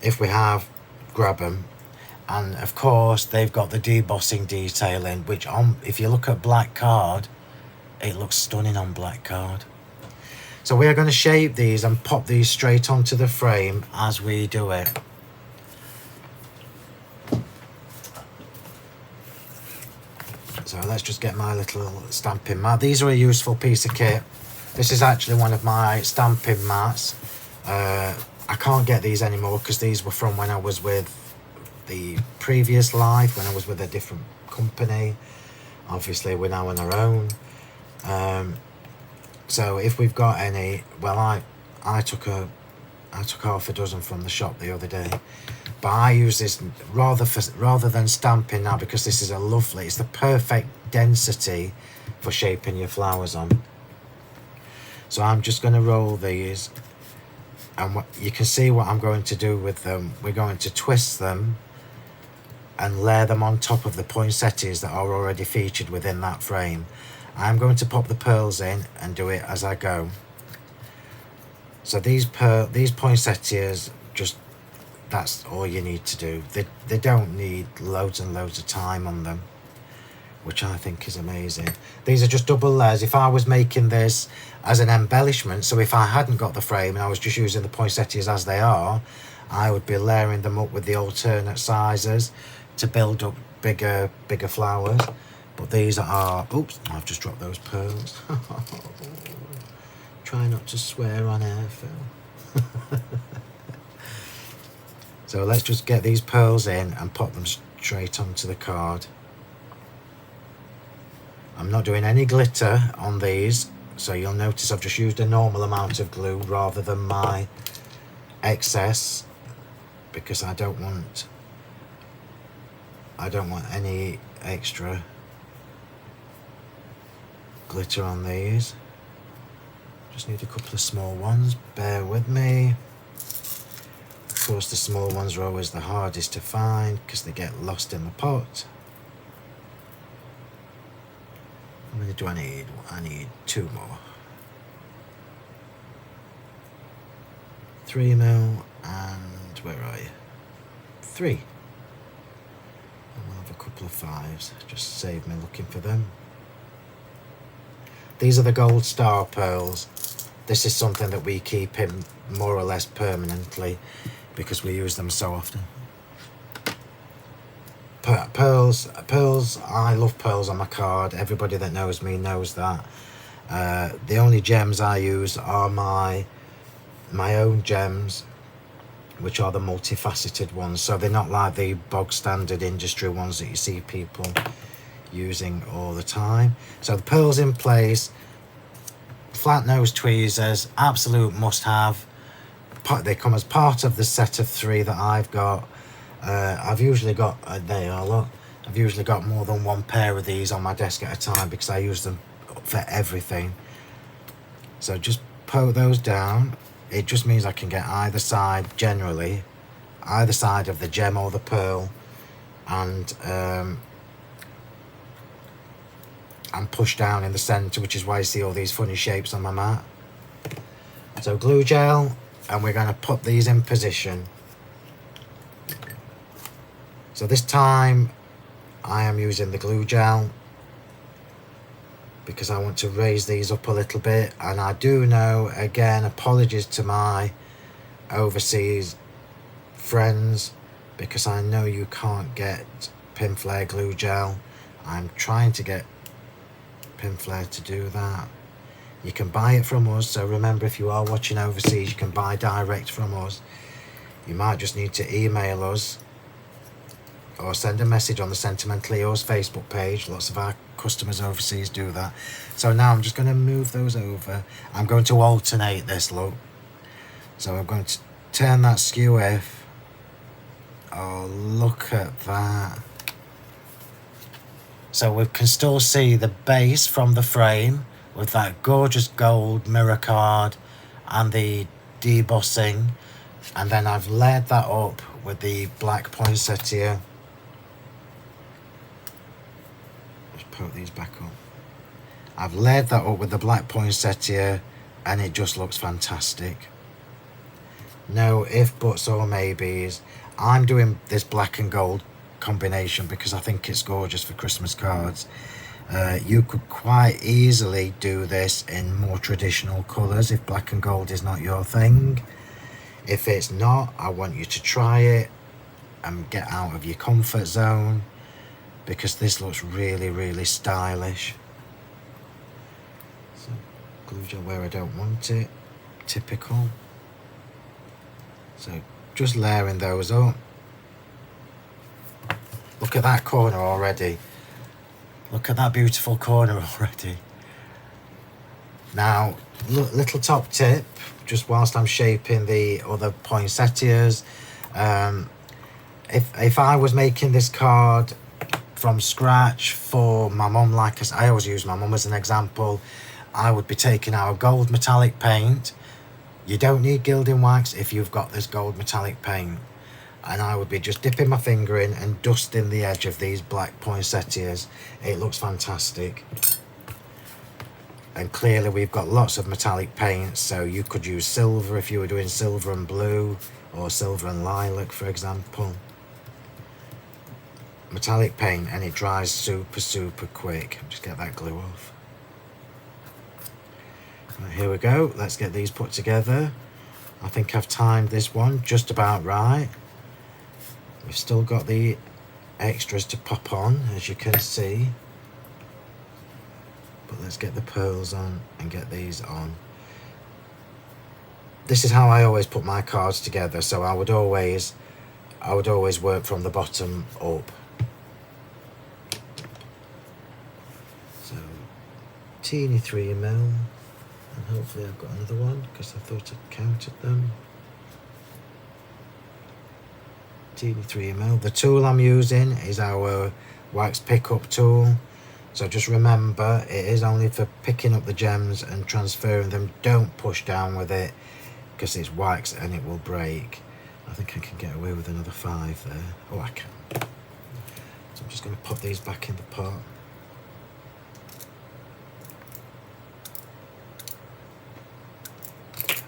if we have, grab them. And of course they've got the debossing detailing, which if you look at black card, it looks stunning on black card. So we are going to shape these and pop these straight onto the frame as we do it. So let's just get my little stamping mat. These are a useful piece of kit. This is actually one of my stamping mats. I can't get these anymore because these were from when I was with the previous life, when I was with a different company. Obviously we're now on our own. So if we've got any, well, I took half a dozen from the shop the other day, but I use this rather than stamping now, because this is it's the perfect density for shaping your flowers on. So I'm just going to roll these, and you can see what I'm going to do with them. We're going to twist them and layer them on top of the poinsettias that are already featured within that frame. I'm going to pop the pearls in and do it as I go. So these poinsettias, that's all you need to do. They don't need loads and loads of time on them, which I think is amazing. These are just double layers. If I was making this as an embellishment, so if I hadn't got the frame and I was just using the poinsettias as they are, I would be layering them up with the alternate sizes to build up bigger flowers. But these are, oops, I've just dropped those pearls. Try not to swear on air, Phil. So let's just get these pearls in and pop them straight onto the card. I'm not doing any glitter on these, so you'll notice I've just used a normal amount of glue rather than my excess, because I don't want any extra glitter on these. Just need a couple of small ones, bear with me. Of course the small ones are always the hardest to find because they get lost in the pot. How many do I need? I need 2 more. 3 mil and where are you? 3. And we'll have a couple of 5s, just save me looking for them. These are the gold star pearls. This is something that we keep in more or less permanently because we use them so often. Pearls, I love pearls on my card. Everybody that knows me knows that. The only gems I use are my own gems, which are the multifaceted ones. So they're not like the bog standard industry ones that you see people using all the time. So the pearls in place, flat nose tweezers, absolute must have. They come as part of the set of 3 that I've got. I've usually got, there you are, look. I've usually got more than 1 pair of these on my desk at a time because I use them for everything. So just poke those down. It just means I can get either side, generally, either side of the gem or the pearl, and push down in the centre, which is why you see all these funny shapes on my mat. So glue gel, and we're going to put these in position. So this time I am using the glue gel because I want to raise these up a little bit. And I do know, again, apologies to my overseas friends, because I know you can't get Pinflair glue gel. I'm trying to get Pinflair to do that. You can buy it from us, so remember, if you are watching overseas, you can buy direct from us. You might just need to email us or send a message on the Sentimentally Yours Facebook page. Lots of our customers overseas do that. So now I'm just going to move those over. I'm going to alternate this look. So I'm going to turn that skew if. Oh, look at that. So we can still see the base from the frame with that gorgeous gold mirror card and the debossing. And then I've layered that up with the black poinsettia. Put these back up. I've layered that up with the black poinsettia and it just looks fantastic. No if, buts or maybes. I'm doing this black and gold combination because I think it's gorgeous for Christmas cards. You could quite easily do this in more traditional colours if black and gold is not your thing. If it's not, I want you to try it and get out of your comfort zone, because this looks really, really stylish. So glue gel where I don't want it, typical. So just layering those up. Look at that corner already. Look at that beautiful corner already. Now, look, little top tip, just whilst I'm shaping the other poinsettias. If I was making this card from scratch for my mum, like I always use my mum as an example, I would be taking our gold metallic paint. You don't need gilding wax if you've got this gold metallic paint. And I would be just dipping my finger in and dusting the edge of these black poinsettias. It looks fantastic. And clearly we've got lots of metallic paints, so you could use silver if you were doing silver and blue, or silver and lilac, for example. Metallic paint, and it dries super quick. Just get that glue off. Right, here we go. Let's get these put together. I think I've timed this one just about right. We've still got the extras to pop on, as you can see. But let's get the pearls on and get these on. This is how I always put my cards together, so I would always work from the bottom up. So teeny 3mm, and hopefully I've got another one because I thought I'd counted them. Teeny 3mm. The tool I'm using is our wax pickup tool. So just remember, it is only for picking up the gems and transferring them. Don't push down with it because it's wax and it will break. I think I can get away with another 5 there. Oh, I can. So I'm just going to put these back in the pot.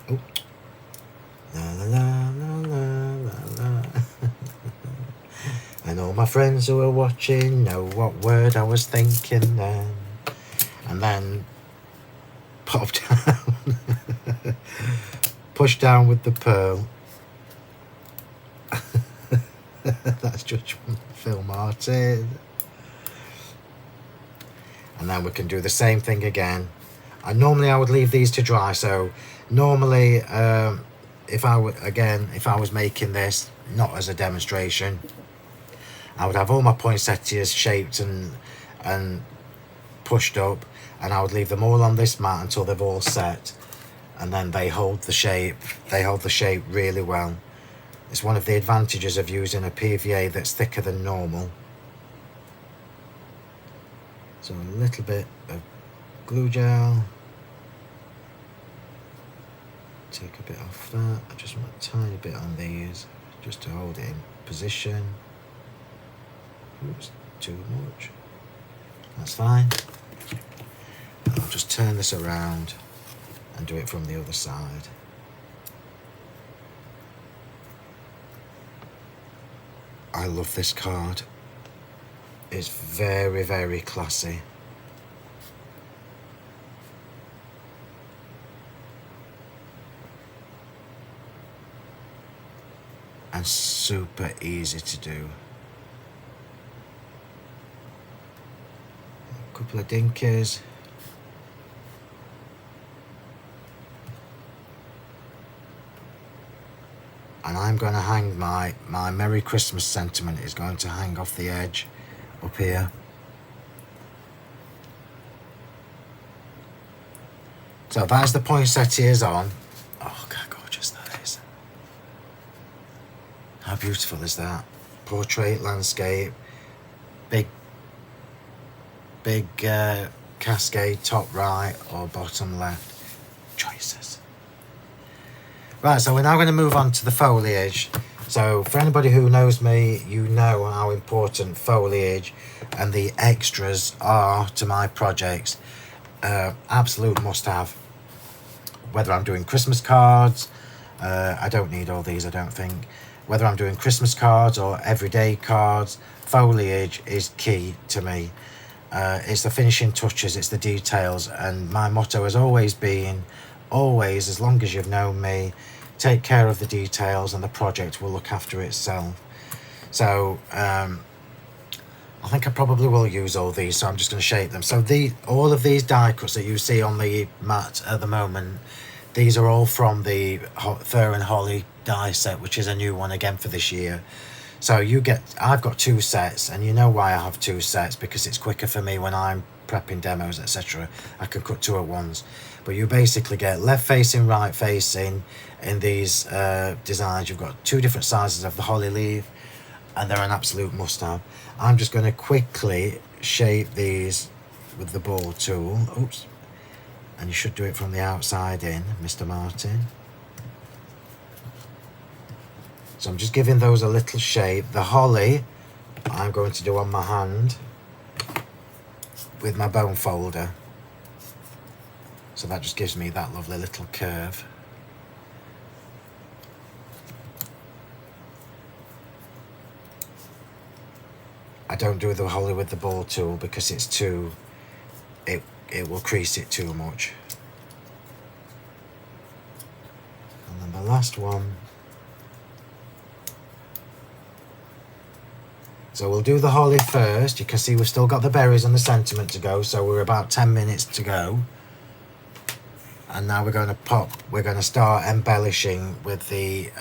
Oh. La la la la la la. And all my friends who are watching know what word I was thinking then. And then pop down. Push down with the pearl. That's Judge Phill Martin. And then we can do the same thing again. And normally I would leave these to dry. So normally, if I was making this not as a demonstration, I would have all my poinsettias shaped and pushed up, and I would leave them all on this mat until they've all set, and then they hold the shape. They hold the shape really well. It's one of the advantages of using a PVA that's thicker than normal. So a little bit of glue gel. Take a bit off that. I just want a tiny bit on these, just to hold it in position. Oops, too much. That's fine. I'll just turn this around and do it from the other side. I love this card. It's very, very classy. And super easy to do. A couple of dinkers. And I'm going to hang my Merry Christmas sentiment is going to hang off the edge up here. So that's the poinsettias on. Oh, God, gorgeous that is. How beautiful is that? Portrait, landscape, big cascade, top right or bottom left. Choices. Right, so we're now going to move on to the foliage. So for anybody who knows me, you know how important foliage and the extras are to my projects. Absolute must-have. Whether I'm doing Christmas cards, I don't need all these, I don't think. Whether I'm doing Christmas cards or everyday cards, foliage is key to me. It's the finishing touches, it's the details, and my motto has always been, always, as long as you've known me, take care of the details and the project will look after itself. So I think I probably will use all these, so I'm just going to shape them. So all of these die cuts that you see on the mat at the moment, these are all from the Fir and Holly die set, which is a new one again for this year. So I've got 2 sets, and you know why I have 2 sets, because it's quicker for me when I'm prepping demos, etc. I can cut 2 at once. But you basically get left facing, right facing in these designs. You've got 2 different sizes of the holly leaf, and they're an absolute must-have. I'm just going to quickly shape these with the ball tool. Oops. And you should do it from the outside in, Mr. Martin. So I'm just giving those a little shape. The holly I'm going to do on my hand with my bone folder. So that just gives me that lovely little curve. I don't do the holly with the ball tool because it's too, it will crease it too much. And then the last one. So we'll do the holly first. You can see we've still got the berries and the sentiment to go, so we're about 10 minutes to go. And now we're going to start embellishing with the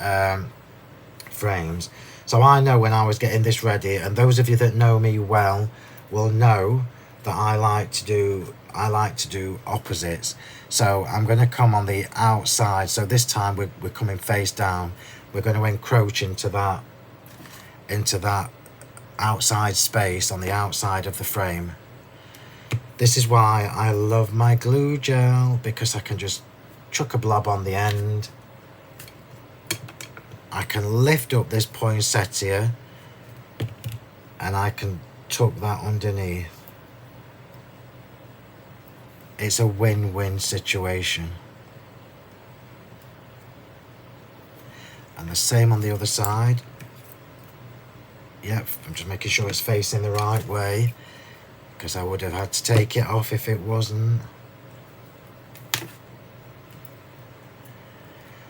frames. So I know when I was getting this ready, and those of you that know me well will know that I like to do opposites. So I'm going to come on the outside. So this time we're coming face down. We're going to encroach into that outside space on the outside of the frame. This is why I love my glue gel, because I can just chuck a blob on the end. I can lift up this poinsettia and I can tuck that underneath. It's a win-win situation. And the same on the other side. Yep, I'm just making sure it's facing the right way, because I would have had to take it off if it wasn't.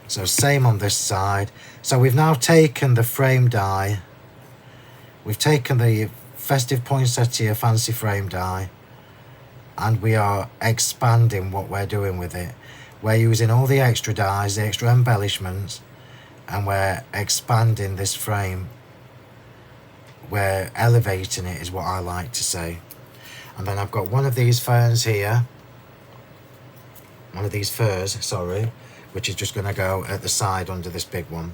So same on this side. So we've now taken the frame die. We've taken the Festive Poinsettia fancy frame die, and we are expanding what we're doing with it. We're using all the extra dies, the extra embellishments, and we're expanding this frame. We're elevating it, is what I like to say. And then I've got one of these ferns here, sorry, which is just going to go at the side under this big one.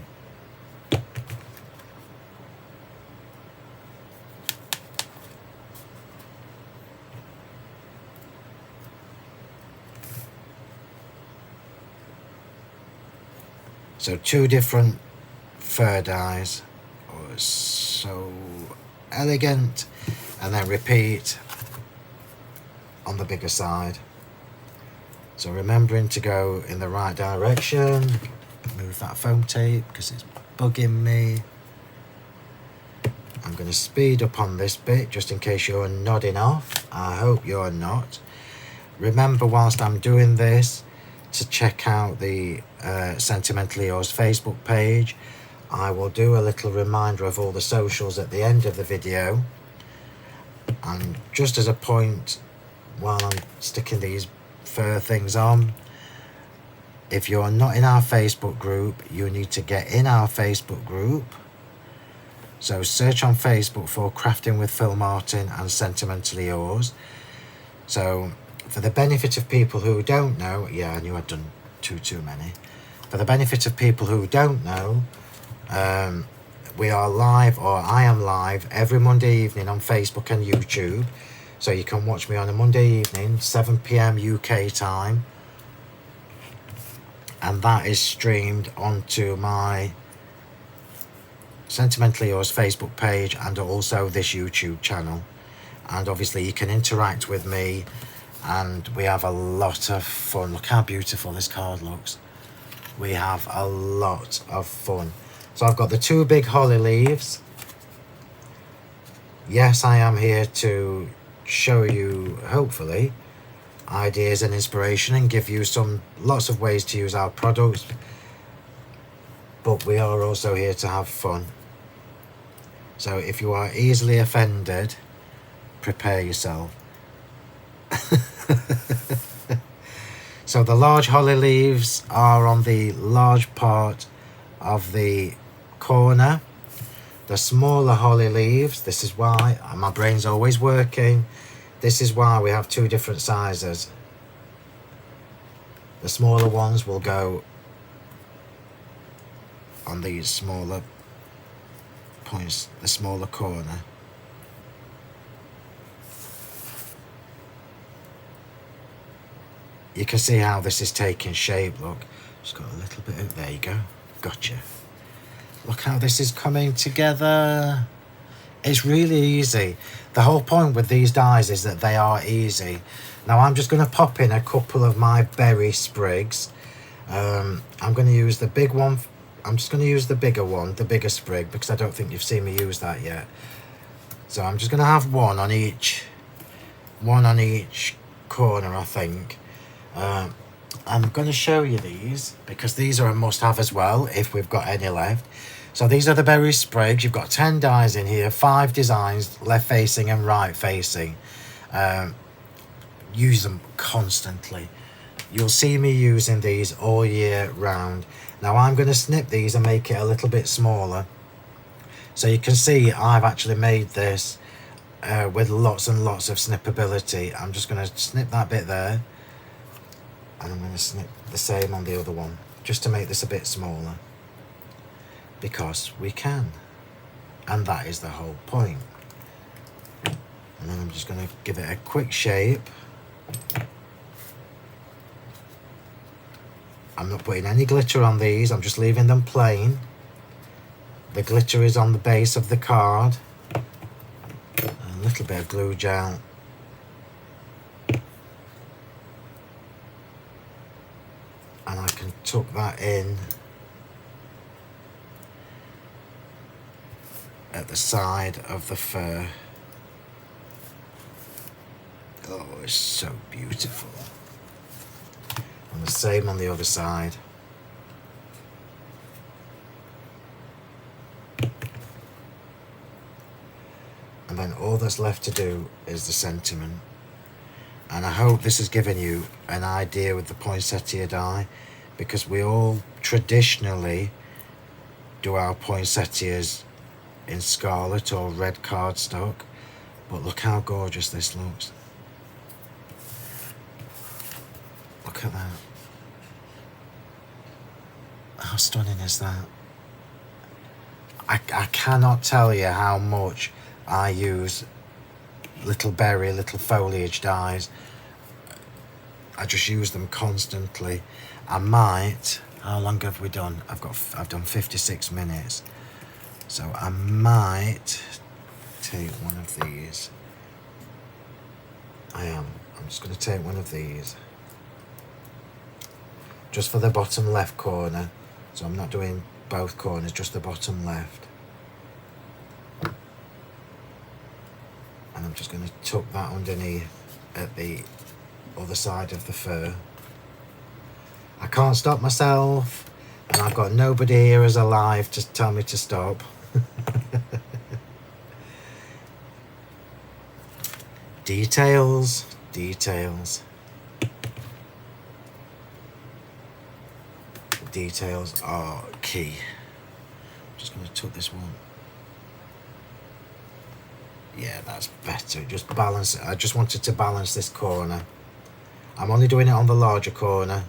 So 2 different fir dies. Oh, it's so elegant. And then repeat on the bigger side. So remembering to go in the right direction. Move that foam tape because it's bugging me. I'm going to speed up on this bit just in case you're nodding off. I hope you're not. Remember, whilst I'm doing this, to check out the Sentimentally Yours Facebook page. I will do a little reminder of all the socials at the end of the video. And just as a point, while I'm sticking these fur things on, if you're not in our Facebook group, you need to get in our Facebook group. So search on Facebook for Crafting with Phill Martin and Sentimentally Yours. So for the benefit of people who don't know, yeah, I knew I'd done too many. For the benefit of people who don't know, we are live, or I am live, every Monday evening on Facebook and YouTube. So you can watch me on a Monday evening, 7 PM UK time. And that is streamed onto my Sentimentally Yours Facebook page and also this YouTube channel. And obviously you can interact with me, and we have a lot of fun. Look how beautiful this card looks. We have a lot of fun. So I've got the 2 big holly leaves. Yes, I am here to show you, hopefully, ideas and inspiration and give you lots of ways to use our products. But we are also here to have fun. So if you are easily offended, prepare yourself. So the large holly leaves are on the large part of the corner. The smaller holly leaves, this is why my brain's always working. This is why we have 2 different sizes. The smaller ones will go on these smaller points, the smaller corner. You can see how this is taking shape, look. Just got a little bit of, there you go, gotcha. Look how this is coming together. It's really easy. The whole point with these dies is that they are easy. Now I'm just going to pop in a couple of my berry sprigs. I'm going to use the big one. I'm just going to use the bigger one, the bigger sprig, because I don't think you've seen me use that yet. So I'm just going to have one on each corner, I think. I'm going to show you these because these are a must-have as well if we've got any left. So these are the berry sprigs. You've got 10 dies in here, 5 designs, left facing and right facing. Use them constantly. You'll see me using these all year round. Now I'm going to snip these and make it a little bit smaller. So you can see I've actually made this with lots and lots of snippability. I'm just going to snip that bit there. And I'm going to snip the same on the other one, just to make this a bit smaller. Because we can. And that is the whole point. And then I'm just going to give it a quick shape. I'm not putting any glitter on these, I'm just leaving them plain. The glitter is on the base of the card. A little bit of glue gel. And I can tuck that in at the side of the fur. Oh, it's so beautiful. And the same on the other side. And then all that's left to do is the sentiment. And I hope this has given you an idea with the poinsettia die, because we all traditionally do our poinsettias in scarlet or red cardstock, but look how gorgeous this looks. Look at that. How stunning is that? I cannot tell you how much I use little berry, little foliage dies. I just use them constantly. I might, how long have we done? I've done 56 minutes. So I might take one of these. I'm just going to take one of these. Just for the bottom left corner. So I'm not doing both corners, just the bottom left. And I'm just going to tuck that underneath at the other side of the fur. I can't stop myself, and I've got nobody here as alive to tell me to stop. Details, details. Details are key. I'm just going to tuck this one. Yeah, that's better. Just balance it. I just wanted to balance this corner. I'm only doing it on the larger corner.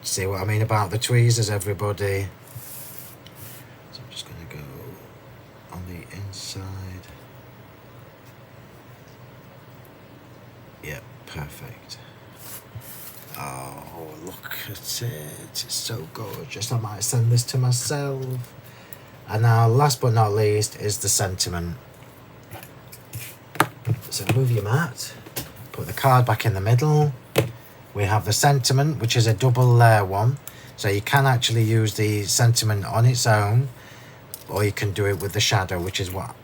See what I mean about the tweezers, everybody? So I'm just going to go on the inside. Yep, perfect. Oh, look at it. It's so gorgeous. I might send this to myself. And now, last but not least, is the sentiment. So move your mat. Put the card back in the middle. We have the sentiment, which is a double layer one. So you can actually use the sentiment on its own, or you can do it with the shadow, which is what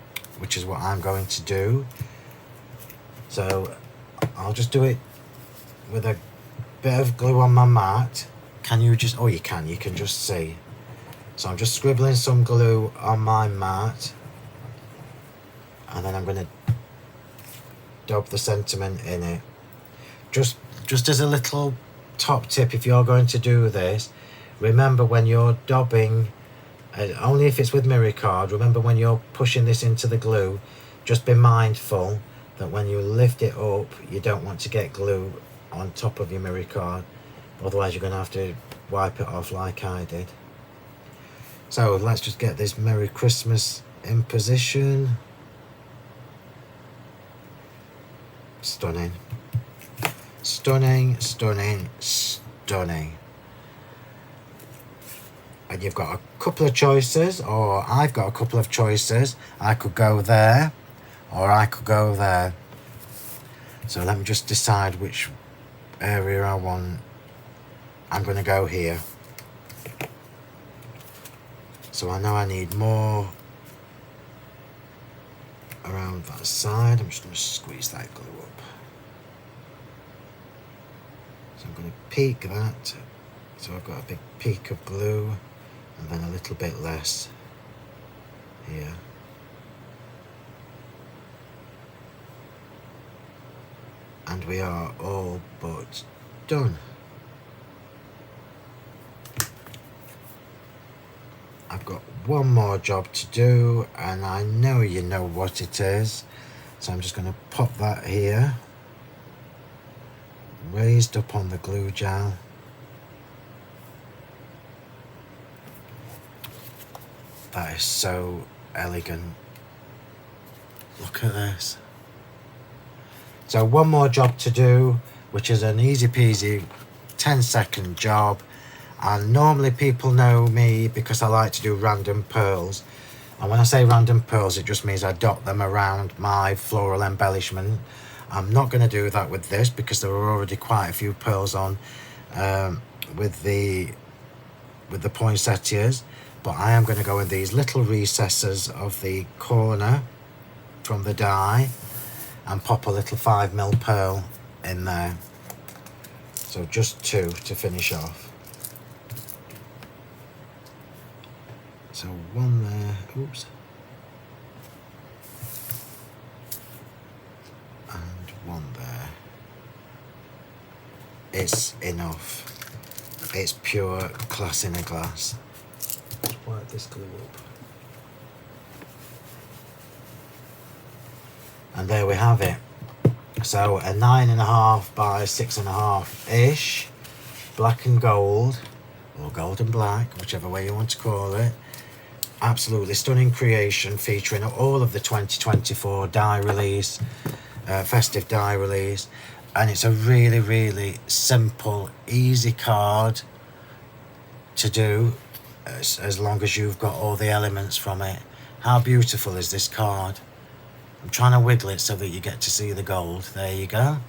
I'm going to do. So I'll just do it with a bit of glue on my mat. Can you just, oh you can just see. So I'm just scribbling some glue on my mat, and then I'm going to dab the sentiment in it. Just as a little top tip, if you're going to do this, remember when you're dabbing, only if it's with mirror card, remember when you're pushing this into the glue, just be mindful that when you lift it up, you don't want to get glue on top of your mirror card, otherwise you're going to have to wipe it off like I did. So let's just get this Merry Christmas in position. Stunning. Stunning, stunning, stunning. And you've got a couple of choices, or I've got a couple of choices. I could go there, or I could go there. So let me just decide which area I want. I'm going to go here. So I know I need more around that side. I'm just going to squeeze that glue up. So I'm going to peak that. So I've got a big peak of glue, and then a little bit less here. And we are all but done. I've got one more job to do, and I know you know what it is. So I'm just going to pop that here, raised up on the glue gel. That is so elegant. Look at this. So one more job to do, which is an easy peasy 10-second job. And normally people know me because I like to do random pearls. And when I say random pearls, it just means I dot them around my floral embellishment. I'm not going to do that with this because there are already quite a few pearls on with the poinsettias. But I am going to go in these little recesses of the corner from the die and pop a little 5mm pearl in there. So just 2 to finish off. So 1 there, oops, and 1 there. It's enough. It's pure class in a glass. Let's wipe this glue up. And there we have it. So a 9.5 by 6.5-ish, black and gold, or gold and black, whichever way you want to call it. Absolutely stunning creation featuring all of the 2024 die release, festive die release. And it's a really, really simple, easy card to do as long as you've got all the elements from it. How beautiful is this card? I'm trying to wiggle it so that you get to see the gold. There you go.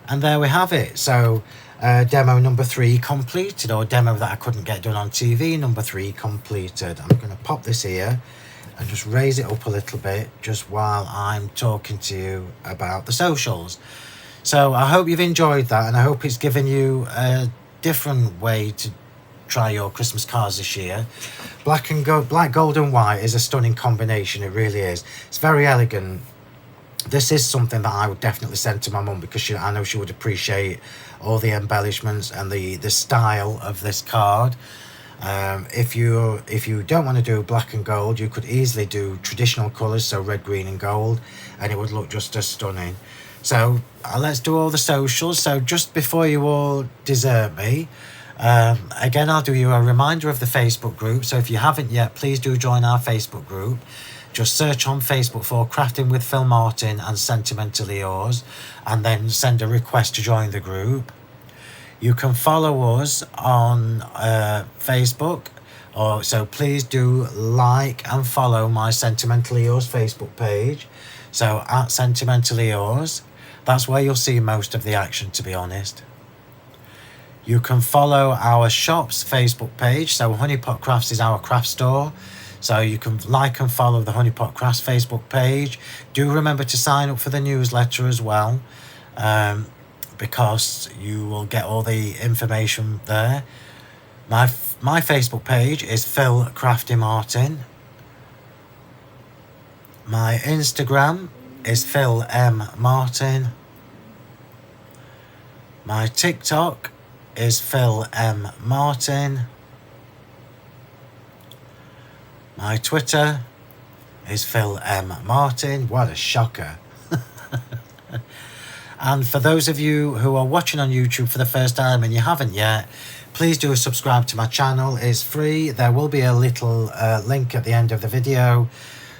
And there we have it. So demo number 3 completed, or demo that I couldn't get done on TV, number 3 completed. I'm going to pop this here and just raise it up a little bit just while I'm talking to you about the socials. So I hope you've enjoyed that, and I hope it's given you a different way to try your Christmas cards this year. Black, gold and white is a stunning combination. It really is. It's very elegant. This is something that I would definitely send to my mum because I know she would appreciate all the embellishments and the style of this card. If you don't want to do black and gold, you could easily do traditional colours, so red, green and gold, and it would look just as stunning. So let's do all the socials. So just before you all desert me, again, I'll do you a reminder of the Facebook group. So if you haven't yet, please do join our Facebook group. Just search on Facebook for Crafting with Phill Martin and Sentimentally Yours, and then send a request to join the group. You can follow us on Facebook, so please do like and follow my Sentimentally Yours Facebook page. So at Sentimentally Yours, that's where you'll see most of the action, to be honest. You can follow our shop's Facebook page. So Honeypot Crafts is our craft store. So you can like and follow the Honeypot Crafts Facebook page. Do remember to sign up for the newsletter as well, because you will get all the information there. My Facebook page is Phill Crafty Martin. My Instagram is Phill M Martin. My TikTok is Phill M Martin. My Twitter is Phill M Martin. What a shocker. And for those of you who are watching on YouTube for the first time and you haven't yet, please do subscribe to my channel. It's free. There will be a little link at the end of the video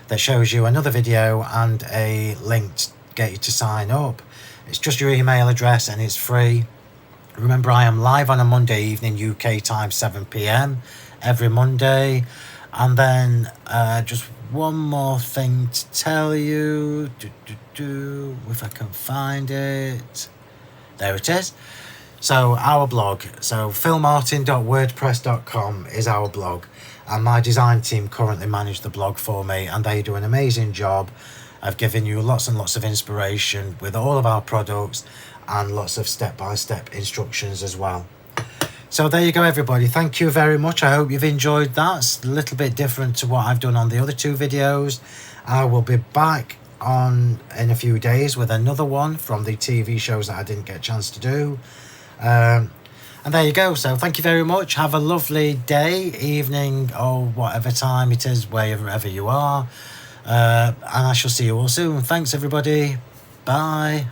that shows you another video and a link to get you to sign up. It's just your email address and it's free. Remember, I am live on a Monday evening, UK time, 7 PM every Monday. And then just one more thing to tell you, if I can find it. There it is. So our blog, so phillmartin.wordpress.com is our blog, and my design team currently manage the blog for me, and they do an amazing job of giving you lots and lots of inspiration with all of our products and lots of step-by-step instructions as well. So there you go, everybody. Thank you very much. I hope you've enjoyed that. It's a little bit different to what I've done on the other 2 videos. I will be back in a few days with another one from the TV shows that I didn't get a chance to do. And there you go. So thank you very much. Have a lovely day, evening, or whatever time it is, wherever you are. And I shall see you all soon. Thanks, everybody. Bye.